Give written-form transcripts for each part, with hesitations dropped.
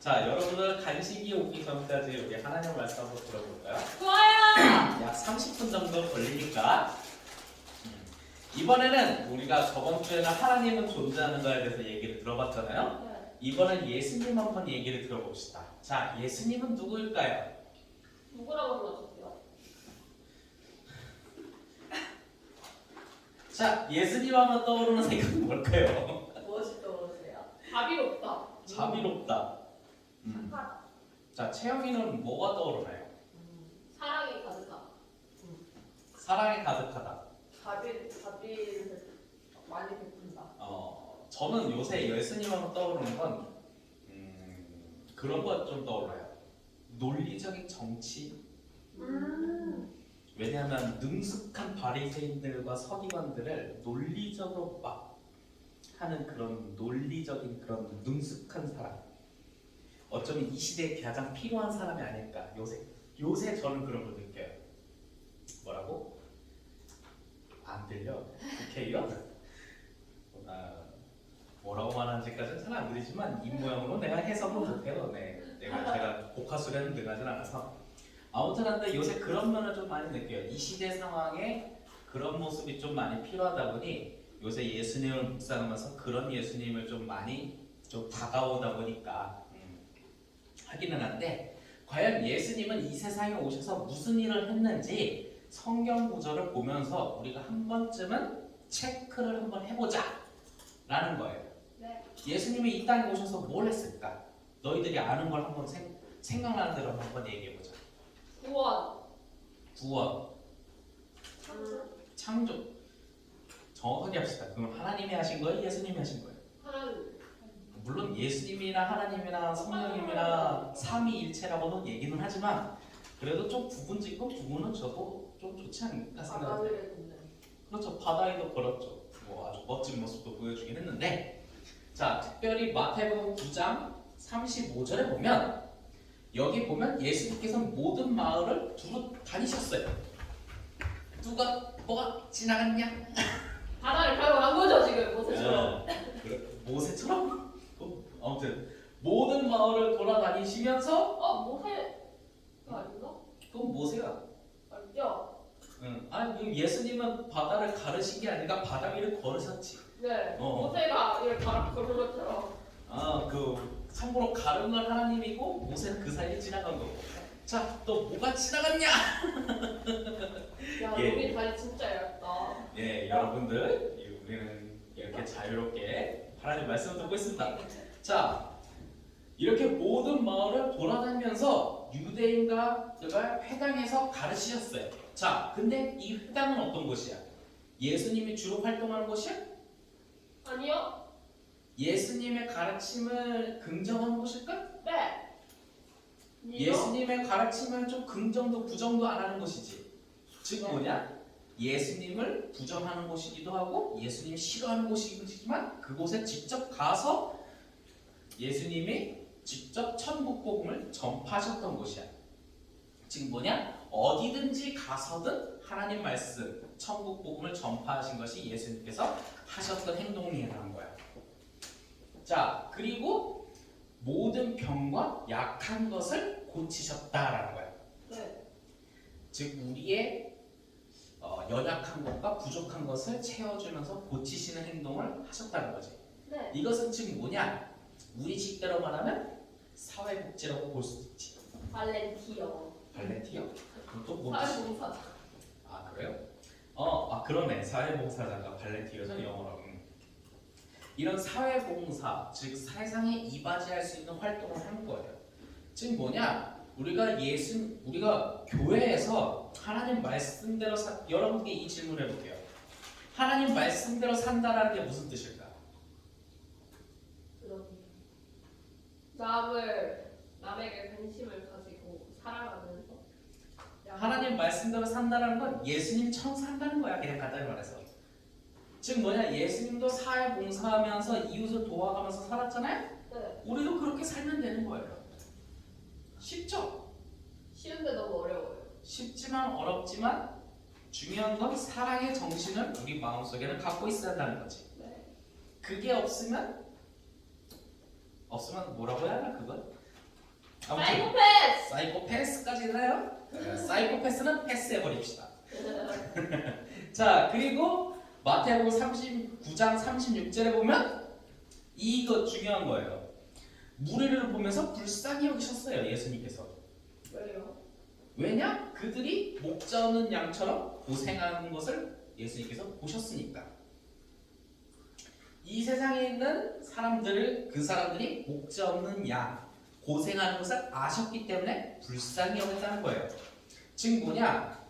자, 여러분들 간식이 오기 전까지 여기 하나님 말씀 한번 들어볼까요? 좋아요. 약 30분 정도 걸리니까 이번에는 우리가 저번 주에는 하나님은 존재하는 거에 대해서 얘기를 들어봤잖아요. 네. 이번엔 예수님 한번 얘기를 들어봅시다. 자, 예수님은 누구일까요? 누구라고 불러주세요? 자, 예수님 하면 떠오르는 생각은 뭘까요? 무엇이 떠오르세요? 자비롭다. 자비롭다. 착하다. 자, 채영이는 뭐가 떠오르나요? 사랑이 가득하다. 사랑에 가득하다. 자비를 많이 베푼다. 저는 요새 예수님 하면 떠오르는 건 그런 것 좀 떠올라요. 논리적인 정치. 왜냐하면 능숙한 바리새인들과 서기관들을 논리적으로 막 하는 그런 논리적인 그런 능숙한 사람. 어쩌면 이 시대에 가장 필요한 사람이 아닐까. 요새 저는 그런 걸 느껴요. 뭐라고? 안 들려? 국회의원? 뭐라고 말하는지까지는 잘 안 들리지만 입 모양으로 내가 해석은 못해요. 제가 복화술에는 능하진 않아서. 아무튼 한데 요새 그런 면을 좀 많이 느껴요. 이 시대 상황에 그런 모습이 좀 많이 필요하다 보니 요새 예수님을 묵상하면서 그런 예수님을 좀 많이 좀 다가오다 보니까 하기는 한데, 과연 예수님은 이 세상에 오셔서 무슨 일을 했는지 성경 구절을 보면서 우리가 한 번쯤은 체크를 한번 해보자 라는 거예요. 네. 예수님이 이 땅에 오셔서 뭘 했을까? 너희들이 아는 걸 한번 생각나는 대로 한번 얘기해보자. 구원, 창조. 정확하게 합시다. 그럼 하나님이 하신 거예요? 예수님이 하신 거예요? 하나님. 물론 예수님이나 하나님이나 성령님이나 삼위일체라고는 얘기는 하지만 그래도 좀 구분짓고 구분은 저도 좀 좋지 않을까 생각해요. 바다를 걷는. 그렇죠. 바다에도 걸었죠. 뭐 아주 멋진 모습도 보여주긴 했는데, 자, 특별히 마태복음 9장 35절에 보면 여기 보면 예수님께서는 모든 마을을 두루 다니셨어요. 뭐가 지나갔냐? 바다를 타고 간 거죠 지금 모세처럼. 모세처럼? 아무튼 모든 마을을 돌아다니시면서 모세가 아닌가? 그건 모세야. 아니죠? 아니 예수님은 바다를 가르신 게 아니라 바다 위를 걸으셨지. 네. 어. 모세가 이렇게 걸은 것처럼. 참고로 가른 건 하나님이고 모세는 그 사이에 지나간 거고. 자, 또 뭐가 지나갔냐? 야, 예. 우리 다리 진짜 얇다. 예, 여러분들 우리는 이렇게 자유롭게 하나님 말씀을 듣고 있습니다. 자, 이렇게 모든 마을을 돌아다니면서 유대인과 회당에서 가르치셨어요. 자, 근데 이 회당은 어떤 곳이야? 예수님이 주로 활동하는 곳이야? 아니요? 예수님의 가르침을 긍정하는 곳일까? 네. 아니요? 예수님의 가르침을 좀 긍정도 부정도 안 하는 곳이지. 즉 뭐냐? 예수님을 부정하는 곳이기도 하고 예수님이 싫어하는 곳이지만 그곳에 직접 가서 예수님이 직접 천국 복음을 전파하셨던 곳이야. 지금 뭐냐? 어디든지 가서든 하나님 말씀, 천국 복음을 전파하신 것이 예수님께서 하셨던 행동이라는 거야. 자, 그리고 모든 병과 약한 것을 고치셨다라는 거야. 네. 즉 우리의 연약한 것과 부족한 것을 채워주면서 고치시는 행동을 하셨다는 거지. 네. 이것은 지금 뭐냐? 우리 식대로 말하면 사회복지라고 볼 수도 있지. 발렌티어. 발렌티어? 그럼 또 뭐지? 사회봉사자. 아 그래요? 그러네. 사회봉사자가 발렌티어죠, 영어로. 이런 사회봉사, 즉 세상에 이바지할 수 있는 활동을 한 거예요. 즉 뭐냐? 우리가 교회에서 하나님 말씀대로 여러분께 이 질문을 해볼게요. 하나님 말씀대로 산다라는 게 무슨 뜻일까? 남에게 관심을 가지고 살아가면서. 하나님 말씀대로 산다라는 건 예수님처럼 산다는 거야. 그냥 간단히 말해서. 즉 뭐냐? 예수님도 사회봉사하면서 이웃을 도와가면서 살았잖아요. 네. 우리도 그렇게 살면 되는 거예요. 쉽죠? 쉬운데 너무 어려워요. 쉽지만 어렵지만 중요한 건 사랑의 정신을 우리 마음속에는 갖고 있어야 한다는 거지. 네. 그게 없으면 뭐라고 해야 하나 그걸? 아무튼 사이코패스. 사이코패스까지 되나요? 사이코패스는 패스해버립시다. 자, 그리고 마태복음 39장 36절에 보면 이거 중요한 거예요. 무리를 보면서 불쌍히 여기셨어요, 예수님께서. 왜요? 왜냐? 그들이 목자 없는 양처럼 고생하는 것을 예수님께서 보셨으니까. 이 세상에 있는 사람들을, 그 사람들이 목자 없는 양, 고생하는 것을 아셨기 때문에 불쌍히 여겼다는 거예요. 즉 뭐냐?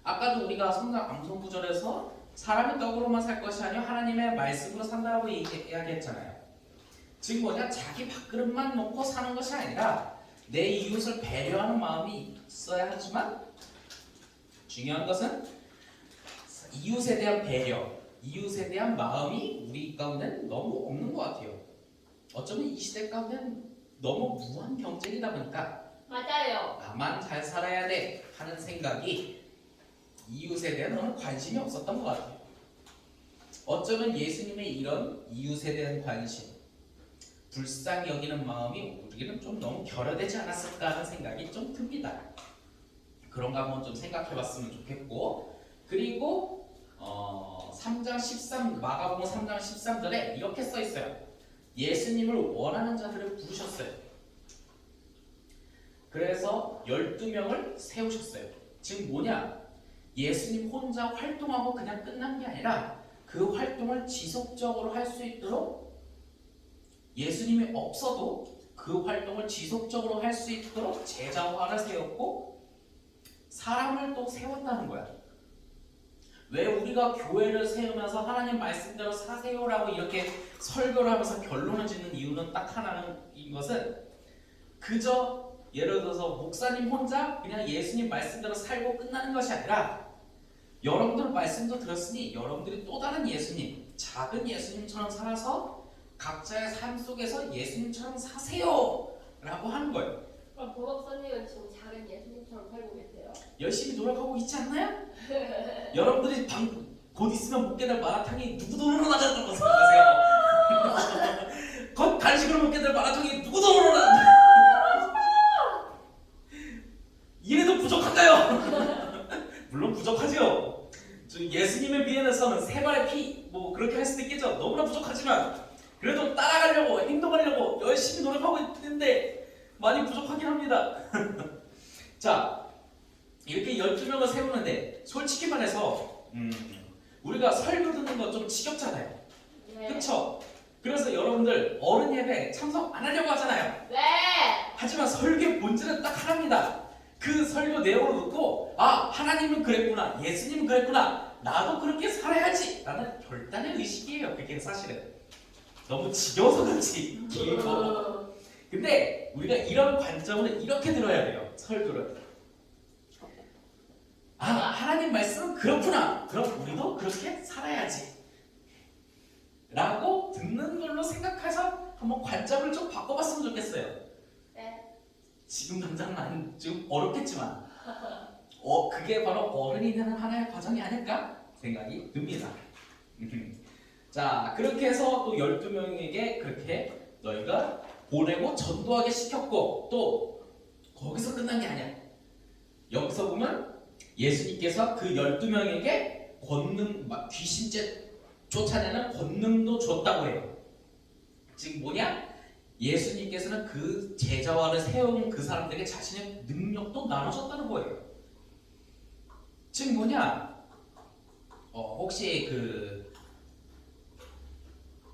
아까도 우리가 성경 암송 구절에서 사람이 떡으로만 살 것이 아니라 하나님의 말씀으로 산다고 이야기했잖아요. 즉 뭐냐? 자기 밥그릇만 놓고 사는 것이 아니라 내 이웃을 배려하는 마음이 있어야 하지만 중요한 것은 이웃에 대한 배려, 이웃에 대한 마음이 우리 가운데는 너무 없는 것 같아요. 어쩌면 이 시대 가운데는 너무 무한 경쟁이다 보니까 맞아요. 나만 잘 살아야 돼 하는 생각이 이웃에 대한 너무 관심이 없었던 것 같아요. 어쩌면 예수님의 이런 이웃에 대한 관심, 불쌍히 여기는 마음이 우리는 좀 너무 결여되지 않았을까 하는 생각이 좀 듭니다. 그런 거 한번 좀 생각해 봤으면 좋겠고, 그리고 3장 13 마가복음 3장 13절에 이렇게 써 있어요. 예수님을 원하는 자들을 부르셨어요. 그래서 12명을 세우셨어요. 즉 뭐냐? 예수님 혼자 활동하고 그냥 끝난 게 아니라 그 활동을 지속적으로 할 수 있도록, 예수님이 없어도 그 활동을 지속적으로 할 수 있도록 제자화를 세웠고 사람을 또 세웠다는 거야. 왜 우리가 교회를 세우면서 하나님 말씀대로 사세요라고 이렇게 설교를 하면서 결론을 짓는 이유는 딱 하나는 이것은 그저 예를 들어서 목사님 혼자 그냥 예수님 말씀대로 살고 끝나는 것이 아니라 여러분들 말씀도 들었으니 여러분들이 또 다른 예수님, 작은 예수님처럼 살아서 각자의 삶 속에서 예수님처럼 사세요 라고 하는 거예요. 그럼 보목사님은 지금 작은 예수님처럼 살고 계세요? 열심히 노력하고 있지 않나요? 여러분들이 곧 있으면 먹게 될 마라탕이 누구 돈으로 나간다고 생각하세요? 곧 간식으로 먹게 될 마라탕이 누구 돈으로 나간다? 이래도 부족한가요? 물론 부족하죠. 예수님의 비엔에서는 세 발의 피 뭐 그렇게 할 수도 있겠죠. 너무나 부족하지만 그래도 따라가려고 행동하려고 열심히 노력하고 있는데 많이 부족하긴 합니다. 자, 이렇게 12명을 세우는데 솔직히 말해서 우리가 설교 듣는 거 좀 지겹잖아요. 네. 그쵸? 그래서 여러분들 어른 예배 참석 안 하려고 하잖아요. 네. 하지만 설교의 본질은 딱 하나입니다. 그 설교 내용을 듣고 아, 하나님은 그랬구나, 예수님은 그랬구나, 나도 그렇게 살아야지 라는 결단의 의식이에요. 그게 사실은 너무 지겨워서 그렇지 길고. 근데 우리가 이런 관점을 이렇게 들어야 돼요. 설교를 아, 하나님 말씀은 그렇구나, 그럼 우리도 그렇게 살아야지 라고 듣는 걸로 생각해서 한번 관점을 좀 바꿔봤으면 좋겠어요. 네. 지금 당장은 좀 어렵겠지만 그게 바로 어른이 되는 하나의 과정이 아닐까 생각이 듭니다. 자, 그렇게 해서 또 12명에게 그렇게 너희가 보내고 전도하게 시켰고, 또 거기서 끝난 게 아니야. 여기서 보면 예수님께서 그 12명에게 권능, 귀신죄 쫓아내는 권능도 줬다고 해요. 즉 뭐냐? 예수님께서는 그 제자화를 세운 그 사람들에게 자신의 능력도 나눠줬다는 거예요. 즉 뭐냐? 혹시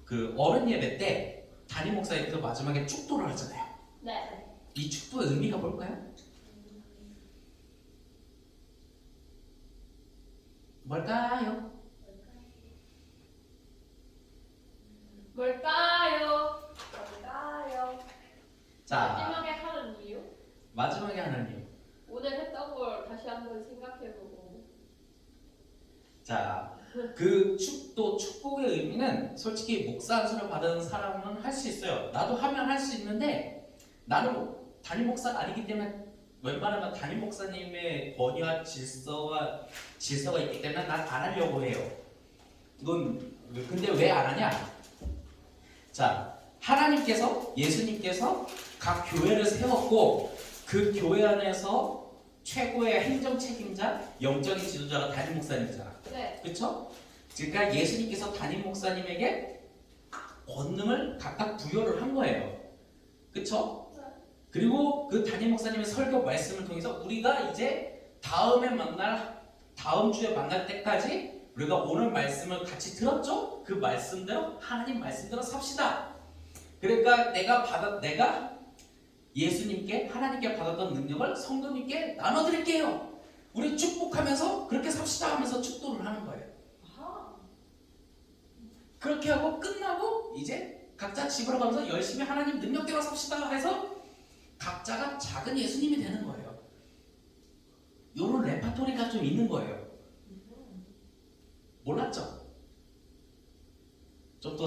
그 어른 예배 때 담임 목사님께서 마지막에 축도를 하잖아요. 네. 이 축도의 의미가 뭘까요? 뭘까요? 뭘까요? 자, 마지막에 하는 이유? 마지막에 하는 이유. 오늘 했던 걸 다시 한번 생각해보고. 자, 그 축도, 축복의 의미는 솔직히 목사 안수를 받은 사람은 할 수 있어요. 나도 하면 할 수 있는데 나는 담임 목사가 아니기 때문에 웬만하면 담임 목사님의 권위와 질서가 있기 때문에 난 안 하려고 해요. 이건 근데 왜 안 하냐? 자, 하나님께서, 예수님께서 각 교회를 세웠고 그 교회 안에서 최고의 행정 책임자, 영적인 지도자가 담임 목사님이잖아. 네. 그렇죠? 그러니까 예수님께서 담임 목사님에게 권능을 각각 부여를 한 거예요. 그렇죠? 그리고 그 담임 목사님의 설교 말씀을 통해서 우리가 이제 다음 주에 만날 때까지 우리가 오늘 말씀을 같이 들었죠? 그 말씀대로 하나님 말씀대로 삽시다. 그러니까 내가 예수님께 하나님께 받았던 능력을 성도님께 나눠드릴게요. 우리 축복하면서 그렇게 삽시다 하면서 축도를 하는 거예요. 아하. 그렇게 하고 끝나고 이제 각자 집으로 가면서 열심히 하나님 능력대로 삽시다 해서 각자가 작은 예수님이 되는 거예요. 요런 레파토리가 좀 있는 거예요. 몰랐죠? 좀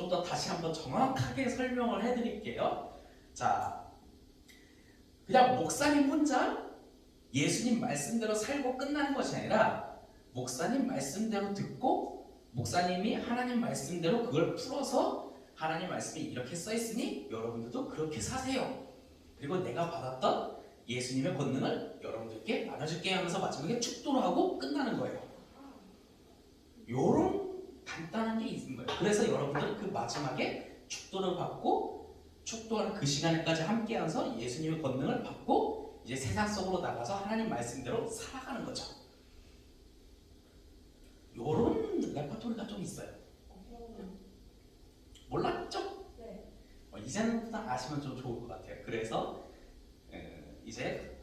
더 다시 한번 정확하게 설명을 해드릴게요. 자, 그냥 목사님 혼자 예수님 말씀대로 살고 끝나는 것이 아니라 목사님 말씀대로 듣고 목사님이 하나님 말씀대로 그걸 풀어서 하나님 말씀이 이렇게 써있으니 여러분들도 그렇게 사세요. 그리고 내가 받았던 예수님의 권능을 여러분들께 나눠줄게 하면서 마지막에 축도를 하고 끝나는 거예요. 요런 간단한 게 있는 거예요. 그래서 여러분들은 그 마지막에 축도를 받고 축도하는 그 시간까지 함께하면서 예수님의 권능을 받고 이제 세상 속으로 나가서 하나님 말씀대로 살아가는 거죠. 요런 레퍼토리가 좀 있어요. 몰랐죠? 네. 이제는 아시면 좀 좋을 것 같아요. 그래서 이제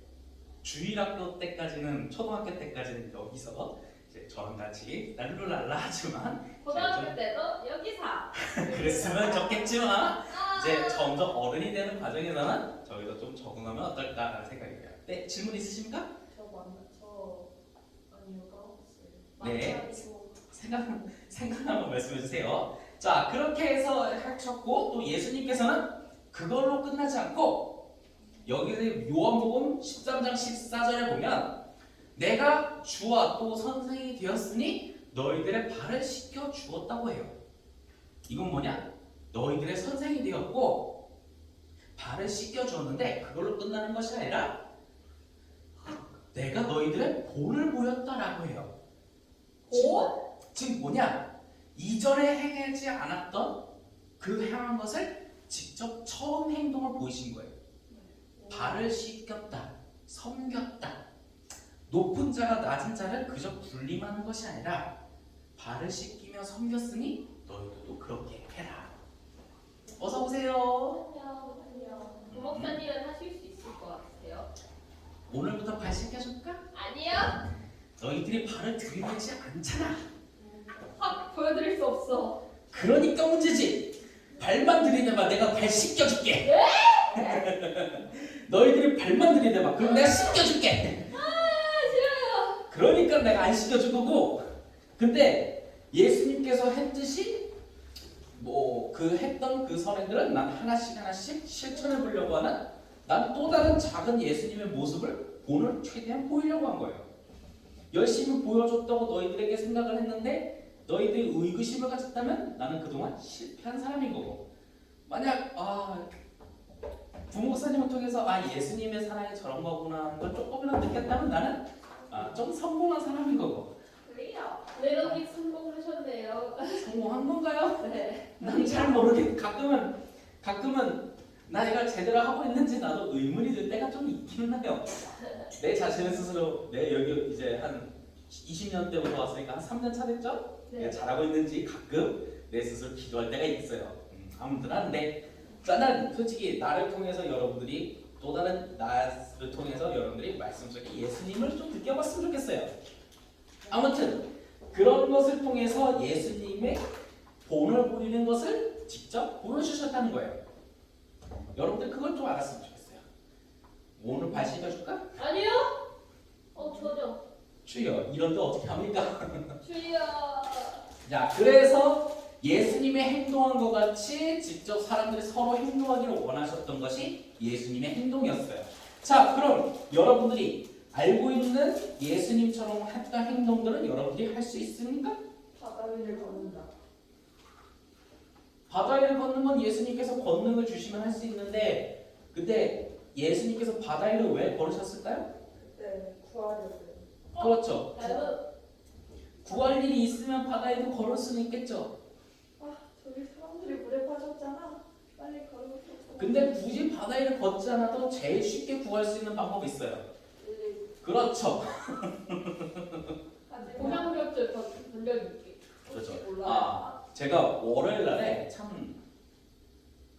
주일학교 때까지는 초등학교 때까지는 여기서 이제 저랑 같이 랄루랄라 하지만 고등학교 때도 여기서. 그랬으면 좋겠지만 이제 점점 어른이 되는 과정에서는 저희도 좀 적응하면 어떨까라는 생각이에요. 네, 질문 있으십니까? 아니요, 까먹었어요. 네. 생각나면 말씀해 주세요. 자, 그렇게 해서 하셨고 또 예수님께서는 그걸로 끝나지 않고 여기 요한복음 13장 14절에 보면 내가 주와 또 선생이 되었으니 너희들의 발을 씻겨 주었다고 해요. 이건 뭐냐? 너희들의 선생이 되었고 발을 씻겨 주었는데 그걸로 끝나는 것이 아니라 내가 너희들의 본을 보였다라고 해요. 본? 지금 뭐냐? 이전에 행하지 않았던 그 행한 것을 직접 처음 행동을 보이신 거예요. 발을 씻겼다, 섬겼다. 높은 자가 낮은 자를 그저 군림하는 것이 아니라 발을 씻기며 섬겼으니 너희들도 그렇게 해라. 어서 오세요. 안녕. 목사님은 하실 수 있을 것 같아요. 오늘부터 발 씻겨줄까? 아니요. 너희들이 발을 들이대지 않잖아. 확 보여드릴 수 없어. 그러니까 문제지. 발만 들이대봐. 내가 발 씻겨줄게. 너희들이 발만 들이대봐. 그럼 내가 씻겨줄게. 싫어요. 그러니까 내가 안 씻겨줄 거고. 근데 예수님께서 했듯이 그 했던 그 선행들은 난 하나씩 실천해 보려고 하는 난 또 다른 작은 예수님의 모습을 본을 최대한 보이려고 한 거예요. 열심히 보여줬다고 너희들에게 생각을 했는데 너희들이 의구심을 가졌다면 나는 그동안 실패한 사람인 거고, 만약 부목사님을 통해서 예수님의 사랑이 저런 거구나 하는 걸 조금이라도 느꼈다면 나는 좀 성공한 사람인 거고. 그래요. 레런이 성공하셨네요. 성공한 건가요? 네. 난 잘 모르겠. 가끔은 내가 제대로 하고 있는지 나도 의문이 들 때가 좀 있기는 해요. 내 자신을 스스로 내 여기 이제 한 20년 때부터 왔으니까 한 3년 차 됐죠? 네. 내가 잘하고 있는지 가끔 내 스스로 기도할 때가 있어요. 아무튼 한데 나는 솔직히 나를 통해서 여러분들이 또 다른 나를 통해서 여러분들이 말씀 속에 예수님을 좀 느껴봤으면 좋겠어요. 아무튼 그런 것을 통해서 예수님의 본을 보이는 것을 직접 보여주셨다는 거예요. 여러분들 그걸 좀 알았으면 좋겠어요. 오늘 발 씻겨줄까? 아니요. 전혀. 주여, 이런데 어떻게 합니까? 주여. 자, 그래서 예수님의 행동한 것 같이 직접 사람들이 서로 행동하기를 원하셨던 것이 예수님의 행동이었어요. 자, 그럼 여러분들이 알고 있는 예수님처럼 했던 행동들은 여러분들이 할 수 있습니까? 바다 위를 걷는다. 바다 위를 걷는 건 예수님께서 권능을 주시면 할 수 있는데 근데 예수님께서 바다 위를 왜 걸으셨을까요? 네, 구하려고요. 그렇죠. 잘못 구할 일이 있으면 바다 위도 걸을 수는 있겠죠. 아, 저기 사람들이 물에 빠졌잖아. 빨리 걸어서. 근데 굳이 바다 위를 걷지 않아도 제일 쉽게 구할 수 있는 방법이 있어요. 그렇죠. 공양교육들 더 분명히 그렇죠. 몰라요. 아, 제가 월요일 날에 참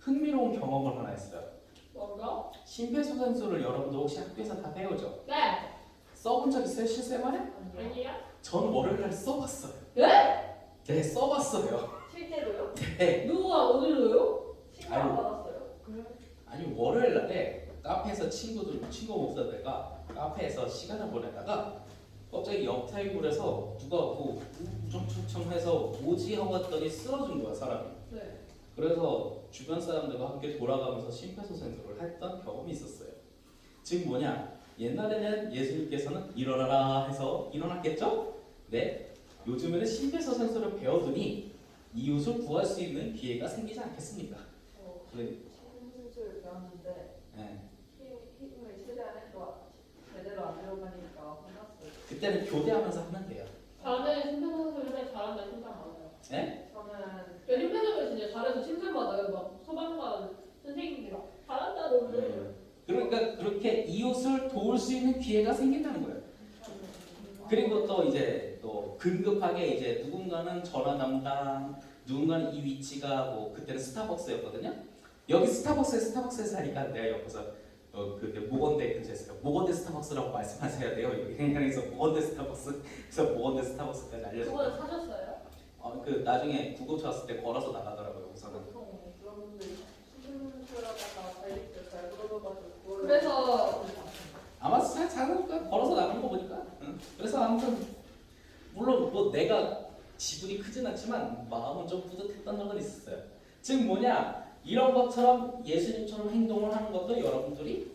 흥미로운 경험을 하나 했어요. 뭔가? 심폐소생술을 여러분도 혹시 학교에서 다 배우죠? 네. 써본 적 있어요? 실생활에? 아니야? 전 월요일 날 써봤어요. 네? 네, 써봤어요. 실제로요? 네. 누가 어디로요? 신경 아이고. 받았어요. 아니 월요일 날에 카페에서 친구 목사들과 카페에서 시간을 보내다가 갑자기 옆 테이블에서 누가 뭐 우중충청해서 뭐지 하고 왔더니 쓰러진 거야 사람이. 네. 그래서 주변 사람들과 함께 돌아가면서 심폐소생술을 했던 경험이 있었어요. 즉 뭐냐? 옛날에는 예수님께서는 일어나라 해서 일어났겠죠? 네. 요즘에는 심폐소생술을 배워두니 이웃을 구할 수 있는 기회가 생기지 않겠습니까? 네. 심술을 배웠는데 네. 힘을 제대로 안 들어가니까 혼났어요. 그때는 교대하면서 하면 돼요. 저는 심폐소생술을 잘한다 칭찬 받아요. 네? 저는 심폐소생술 진짜 잘해서 칭찬 받아요. 막 소방관 선생님들이 막 잘한다 너는. 그러니까 그렇게 이웃을 도울 수 있는 기회가 생긴다는 거예요. 그리고 또 이제 또 긴급하게 이제 누군가는 전화 담당, 누군가는 이 위치가 뭐 그때는 스타벅스였거든요. 여기 스타벅스에서 하니까 내가 옆에서 그때 모건대 근처에 있어요. 모건대 스타벅스라고 말씀하셔야 돼요. 여기 행양에서 모건대 스타벅스, 그래서 모건대 스타벅스까지 알려줬어요. 그거는 사셨어요? 그 나중에 구급차 왔을 때 걸어서 나가더라고요. 우선은. 보통 그런 분들이 심술하다가 달리기 잘 걸어가지고 그래서 아마 잘하니까 걸어서 나간 거 보니까. 그래서 아무튼 물론 뭐 내가 지분이 크진 않지만 마음은 좀 뿌듯했던 적은 있었어요. 즉 뭐냐, 이런 것처럼 예수님처럼 행동을 하는 것도 여러분들이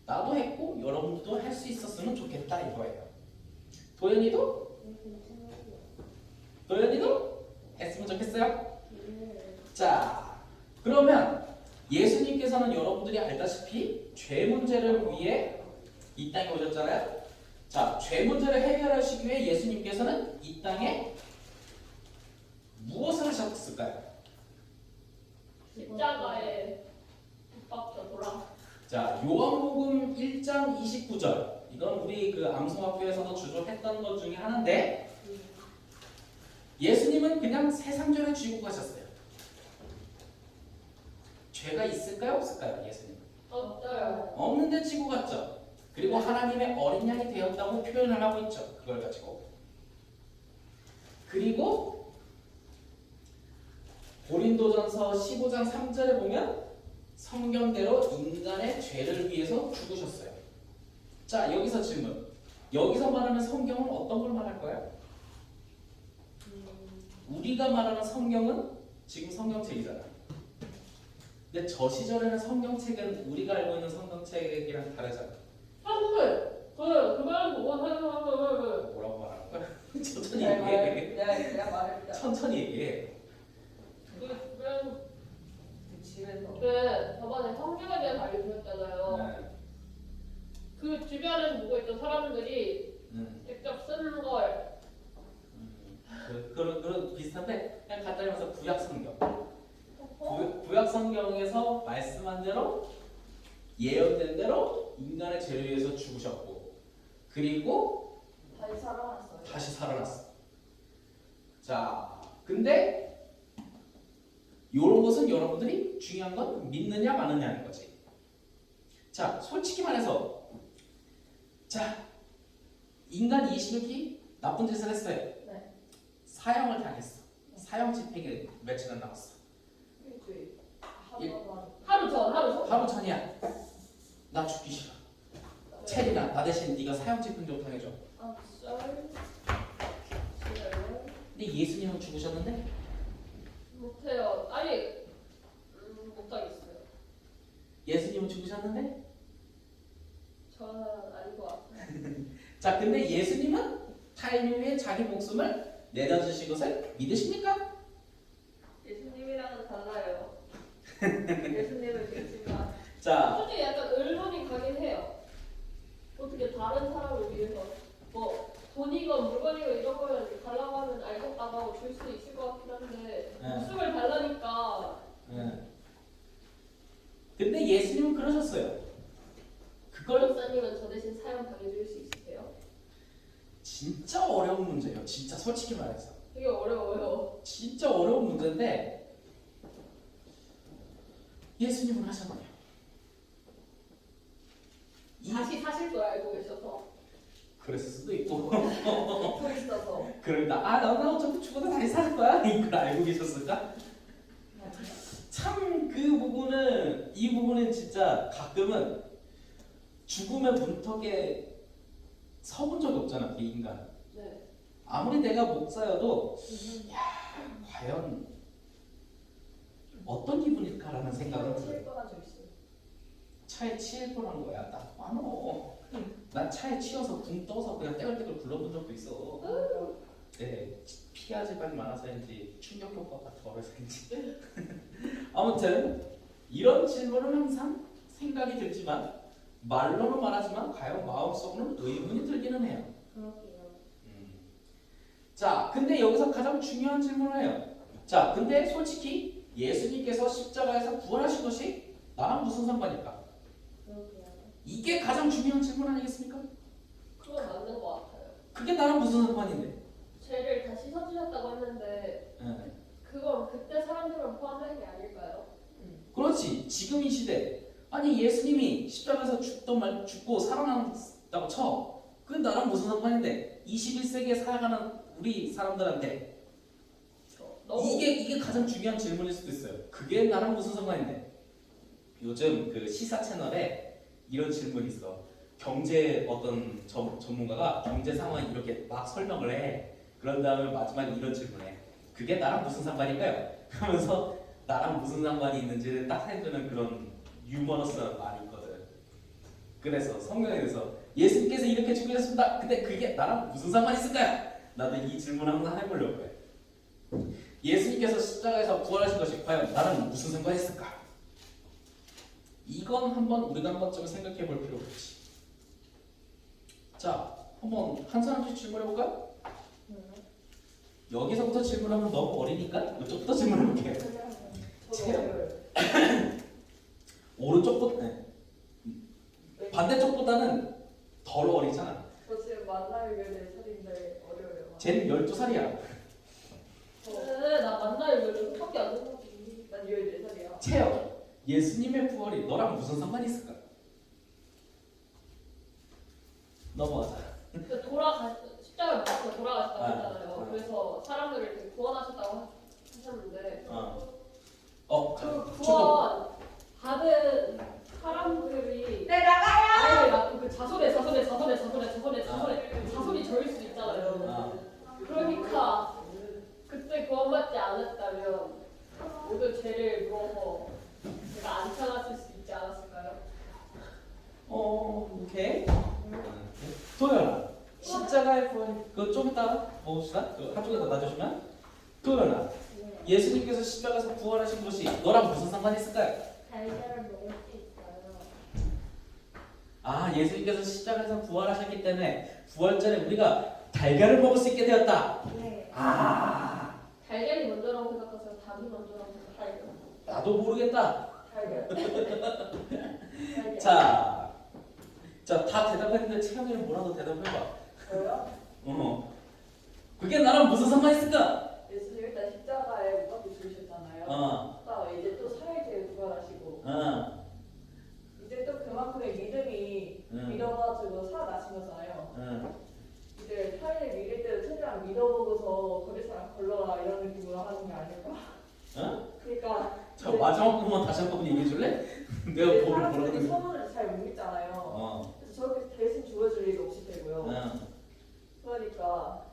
나도 했고 여러분들도 할 수 있었으면 좋겠다 이거예요. 도연이도 했으면 좋겠어요. 자, 그러면 예수님께서는 여러분들이 알다시피 죄 문제를 위해 이 땅에 오셨잖아요. 자, 죄 문제를 해결하시기 위해 예수님께서는 이 땅에 무엇을 하셨을까요? 십자가에 붙박혀 돌아. 자, 요한복음 1장 29절. 이건 우리 그 암송학교에서도 주로 했던 것 중에 하나인데 예수님은 그냥 세상전에 쥐고 가셨어요. 죄가 있을까요? 없을까요? 예수님? 없어요. 없는데 쥐고 갔죠. 그리고 하나님의 어린 양이 되었다고 표현을 하고 있죠. 그걸 가지고. 그리고 고린도전서 15장 3절에 보면 성경대로 인간의 죄를 위해서 죽으셨어요. 자, 여기서 질문. 여기서 말하는 성경은 어떤 걸 말할까요? 우리가 말하는 성경은 지금 성경책이잖아요. 근데 저 시절에는 성경책은 우리가 알고 있는 성경책이랑 다르잖아요. 선물. 그거는 보고 뭐라고 말하는 거야? 천천히 얘기해. 내가 말했다. 천천히 얘기해. 그 집에서 저번에 성경에 대해서 알려주셨잖아요. 네. 그 주변에서 보고 있던 사람들이 직접 쓰는 걸 그런 비슷한데 그냥 간단히 말해서 구약 성경. 구약 성경에서 말씀한 대로 예언된 대로 인간의 죄를 위해서 죽으셨고 그리고 다시 살아났어요. 다시 살아났어. 자, 근데 이런 것은 여러분들이 중요한 건 믿느냐 마느냐는 거지. 자, 솔직히 말해서 자, 인간 이시누키 나쁜 짓을 했어요. 네. 사형을 당했어. 사형 집행에 며칠은 나왔어. 일주일. 일- 하루 전. 하루 전이야. 나 죽기 싫어. 체리나 나 대신 네가 사형 집행 좀 당해줘. 근데 예수님은 죽으셨는데 못해요. 아니 못하겠어요. 예수님은 죽으셨는데 저는 아닌 것 같아요. 자, 근데 예수님은 타인을 위해 자기 목숨을 내다주신 것을 믿으십니까? 예수님이랑은 달라요. 예수님을 믿지만 자, 솔직히 가긴 해요. 어떻게 다른 사람을 위해서 뭐 돈이건 물건이건 이런 거는 달라고 하면 알겠다고 하고 줄 수 있을 것 같긴 한데 목숨을 달라니까. 근데 예수님은 그러셨어요. 그걸 목사님은 저 대신 사연 보내줄 수 있으세요? 진짜 어려운 문제예요. 진짜 솔직히 말해서 되게 어려워요. 진짜 어려운 문제인데 예수님은 하셨네요. 다시 사실 걸 알고 계셔서 그랬을 수도 있고 믿고 있어서. 그러다 나 어차피 죽어도 다시 살 거야 이걸 알고 계셨을까? 참 그 부분은 이 부분은 진짜 가끔은 죽음의 문턱에 서본 적이 없잖아 이 인간. 네. 아무리 내가 목사여도 과연 어떤 기분일까라는 생각은 들어요. 칠 뻔한 적 있어요. 차에 치일 뻔한 거야. 나 많어. 난 차에 치여서 붕 떠서 그냥 떼글떼글 굴러본 적도 있어. 네, 피하 지방이 많아서인지 충격 효과가 덜해서인지. 아무튼 이런 질문은 항상 생각이 들지만 말로는 말하지만 과연 마음속으로는 의문이 들기는 해요. 그렇게요. 자, 근데 여기서 가장 중요한 질문을 해요. 자, 근데 솔직히 예수님께서 십자가에서 부활하신 것이 나랑 무슨 상관일까? 그렇게요. 이게 가장 중요한 질문 아니겠습니까? 그건 맞는 것 같아요. 그게 나랑 무슨 상관인데? 죄를 다 씻어주셨다고 했는데 네. 그건 그때 사람들만 포함된 게 아닐까요? 그렇지. 지금 이 시대 아니 예수님이 십자가에서 죽고 살아났다고 쳐. 그게 나랑 무슨 상관인데? 21세기에 살아가는 우리 사람들한테 이게 가장 중요한 질문일 수도 있어요. 그게 나랑 무슨 상관인데? 요즘 그 시사 채널에 이런 질문이 있어. 경제 어떤 전문가가 경제 상황 이렇게 막 설명을 해. 그런 다음에 마지막에 이런 질문해. 그게 나랑 무슨 상관일까요? 하면서 나랑 무슨 상관이 있는지를 딱 해주는 그런 유머러스한 말이 있거든. 그래서 성경에서 예수님께서 이렇게 죽으셨습니다. 근데 그게 나랑 무슨 상관이 있을까요? 나도 이 질문 항상 해보려고 해. 예수님께서 십자가에서 부활하신 것이 과연 나랑 무슨 상관이 있을까? 이건 우리가 한 번쯤 생각해 볼 필요가 있지. 자, 한번 한 사람씩 질문해 볼까요? 여기서부터 질문하면 너무 어리니까 이쪽부터 질문해 볼게요. 오른쪽부터 반대쪽보다는 덜 어리잖아. 저 지금 만나요 14살인데 어려워요. 쟤는 12살이야. 나 만나요 몇 밖에 안 되는 거지. 난 14살이야. 채영, 예수님의 부활이 너랑 무슨 상관이 있을까? 넘어가자. 십자가를 못 박고 돌아가셨다고 아, 했잖아요. 그래서 사람들을 이렇게 구원하셨다고 하셨는데 그 구원 받은 사람들이 네 나가요. 아이를 낳고 그 자손의 자손이 저일 수 있잖아요. 그러니까 그때 구원받지 않았다면 모든 죄를 물어서 제가 안 찾았을 수 있지 않았을까요? 오케이. 도연아, 십자가의 부활 그거 좀 이따 봅시다. 한쪽에다 놔주시면. 도연아, 예수님께서 십자가에서 부활하신 것이 너랑 무슨 상관이 있을까요? 달걀을 먹을 수 있어요. 아, 예수님께서 십자가에서 부활하셨기 때문에 부활절에 우리가 달걀을 먹을 수 있게 되었다. 네. 아, 달걀이 먼저라고 생각하세요? 닭이 먼저라고 생각하세요? 나도 모르겠다. 달걀. 자, 다 대답했는데 채영이는 뭐라도 대답해봐. 저요? 그게 나랑 무슨 상관이 있을까? 예수님 일단 십자가에 못 박혀 죽으셨잖아요. 딱 이제 또 4일 뒤에 부활하시고 이제 또 그만큼의 믿음이 믿어가지고 살아나신 거잖아요. 이제 4일 믿을 때도 최대한 믿어보고서 거리 사람 걸러라 이런 느낌으로 하는 게 아닐까? 그러니까 자, 마지막 부분만 다시 한 번 얘기해 줄래? 내가 이제 뭐라고 사람들이 했는데. 소문을 잘 못 믿잖아요. 그래서 저렇게 대신 죽어줄 일이 없이 되고요. 그러니까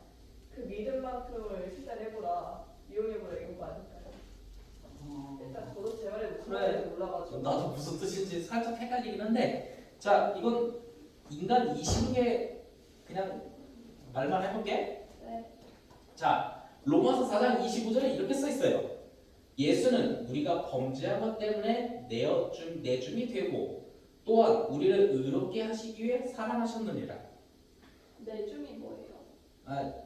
그 믿음만큼을 실천해보라, 이용해보라 이런 거 아닐까요? 일단 저도 제 말에 무슨 그래. 말인지 몰라가지고. 나도 무슨 뜻인지 살짝 헷갈리긴 한데, 자, 이건 인간 이심의 그냥 말만 해볼게. 네. 자, 로마서 4장 25절에 이렇게 써 있어요. 예수는 우리가 범죄한 것 때문에 내줌이 되고 또한 우리를 의롭게 하시기 위해 사랑하셨느니라. 내중이 뭐예요?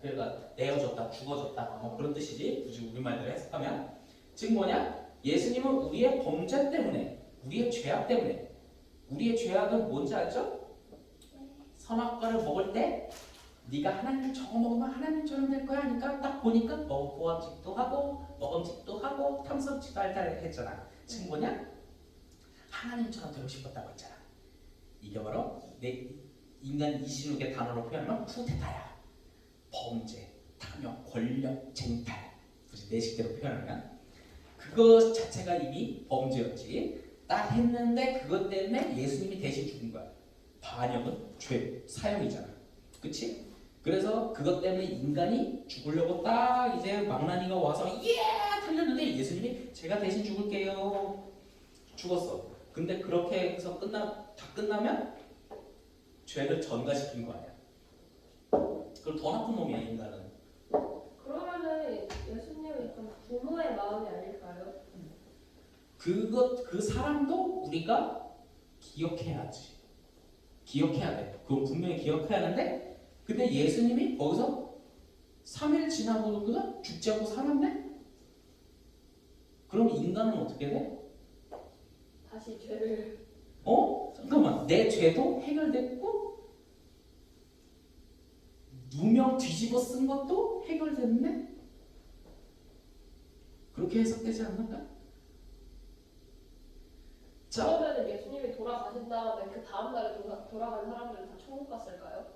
그러니까 내어줬다, 죽어줬다 뭐 그런 뜻이지. 굳이 우리말대로 해석하면 즉 뭐냐? 예수님은 우리의 범죄 때문에, 우리의 죄악 때문에, 우리의 죄악은 뭔지 알죠? 선악과를 먹을 때 네가 하나님 저거 먹으면 하나님처럼 될 거야 하니까 딱 보니까 보암직도 하고 먹음직도 하고 탐성직도 할 때 했잖아. 즉 뭐냐? 하나님처럼 되고 싶었다고 했잖아. 이게 바로 내 인간 이신욱의 단어로 표현하면 쿠데타야. 범죄, 탐욕, 권력, 쟁탈. 굳이 내 식대로 표현하면 그것 자체가 이미 범죄였지. 딱 했는데 그것 때문에 예수님이 대신 죽은 거야. 반역은 죄, 사형이잖아. 그치? 그래서 그것 때문에 인간이 죽으려고 딱 이제 망나니가 와서 달렸는데 예수님이 제가 대신 죽을게요. 죽었어. 근데 그렇게 해서 다 끝나면 죄를 전가시킨 거 아니야. 그럼 더 나쁜 놈이야 인간은. 그러면은 예수님은 약간 부모의 마음이 아닐까요? 그 사람도 우리가 기억해야지. 기억해야 돼. 그건 분명히 기억해야 하는데 근데 예수님이 거기서 3일 지나고 그가 죽지 않고 살았네? 그럼 인간은 어떻게 돼? 다시 죄를 잠깐만. 내 죄도 해결됐고 누명 뒤집어 쓴 것도 해결됐네? 그렇게 해석되지 않는가? 자, 그러면은 예수님이 돌아가신 다음에 그 다음 날에 돌아간 사람들은 다 천국 갔을까요?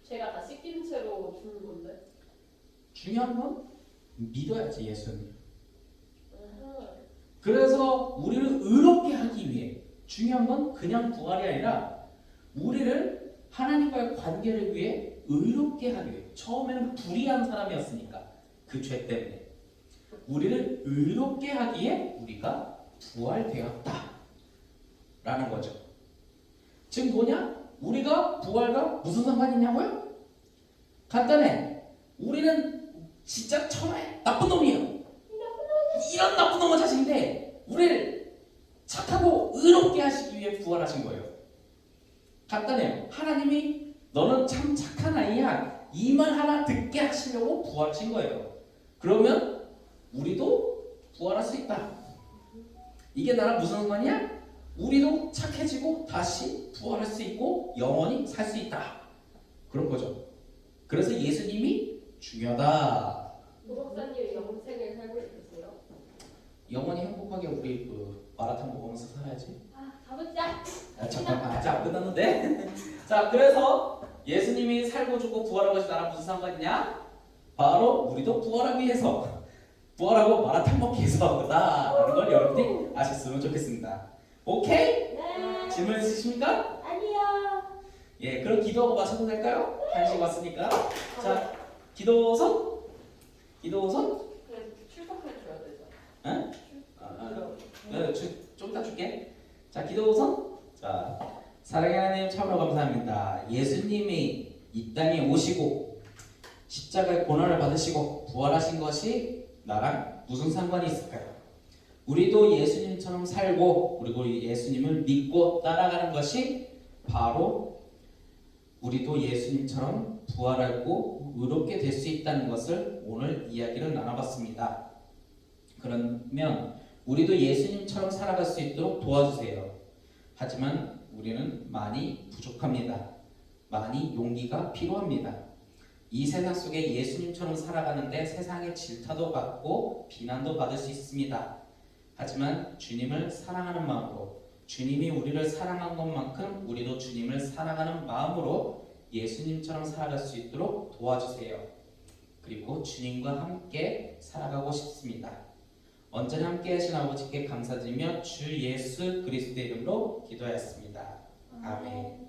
죄가 다 씻긴 채로 죽는 건데. 중요한 건 믿어야지 예수님. 으흠. 그래서 우리를 의롭게 하기 위해 중요한 건 그냥 부활이 아니라 우리를 하나님과의 관계를 위해 의롭게 하기 위해 처음에는 불의한 사람이었으니까 그 죄 때문에 우리를 의롭게 하기에 우리가 부활되었다 라는 거죠. 즉 뭐냐? 우리가 부활과 무슨 상관이 있냐고요? 간단해. 우리는 진짜 천하의 나쁜 놈이에요. 이런 나쁜 놈의 자식인데 우리를 착하고 의롭게 하시기 위해 부활하신 거예요. 간단해요. 하나님이 너는 참 착한 아이야 이 말 하나 듣게 하시려고 부활하신 거예요. 그러면 우리도 부활할 수 있다. 이게 나랑 무슨 상관이야? 우리도 착해지고 다시 부활할 수 있고 영원히 살 수 있다. 그런 거죠. 그래서 예수님이 중요하다. 도박사님이 영생을 살고 싶으세요? 영원히 행복하게 우리 마라탕 먹으면서 살아야지. 가보자. 잠깐만 아직 안 끝났는데. 자, 그래서 예수님이 살고 죽고 부활하고 하신 나랑 무슨 상관이냐? 바로 우리도 부활하기 위해서, 부활하고 마라탕 먹기 위해서다라는 걸 여러분이 아셨으면 좋겠습니다. 오케이? 네. 질문 있으십니까? 아니요. 예, 그럼 기도하고 마쳐도 될까요? 간식 왔으니까. 자, 기도선. 그래서 출석해줘야 되죠. 응? 좀 이따 줄게. 자, 기도선. 자, 사랑의 하나님 참으로 감사합니다. 예수님이 이 땅에 오시고 십자가의 고난을 받으시고 부활하신 것이 나랑 무슨 상관이 있을까요? 우리도 예수님처럼 살고 그리고 예수님을 믿고 따라가는 것이 바로 우리도 예수님처럼 부활하고 의롭게 될 수 있다는 것을 오늘 이야기를 나눠봤습니다. 그러면 우리도 예수님처럼 살아갈 수 있도록 도와주세요. 하지만 우리는 많이 부족합니다. 많이 용기가 필요합니다. 이 세상 속에 예수님처럼 살아가는데 세상의 질타도 받고 비난도 받을 수 있습니다. 하지만 주님을 사랑하는 마음으로 주님이 우리를 사랑한 것만큼 우리도 주님을 사랑하는 마음으로 예수님처럼 살아갈 수 있도록 도와주세요. 그리고 주님과 함께 살아가고 싶습니다. 언제나 함께 하신 아버지께 감사드리며 주 예수 그리스도의 이름으로 기도하였습니다. 아멘.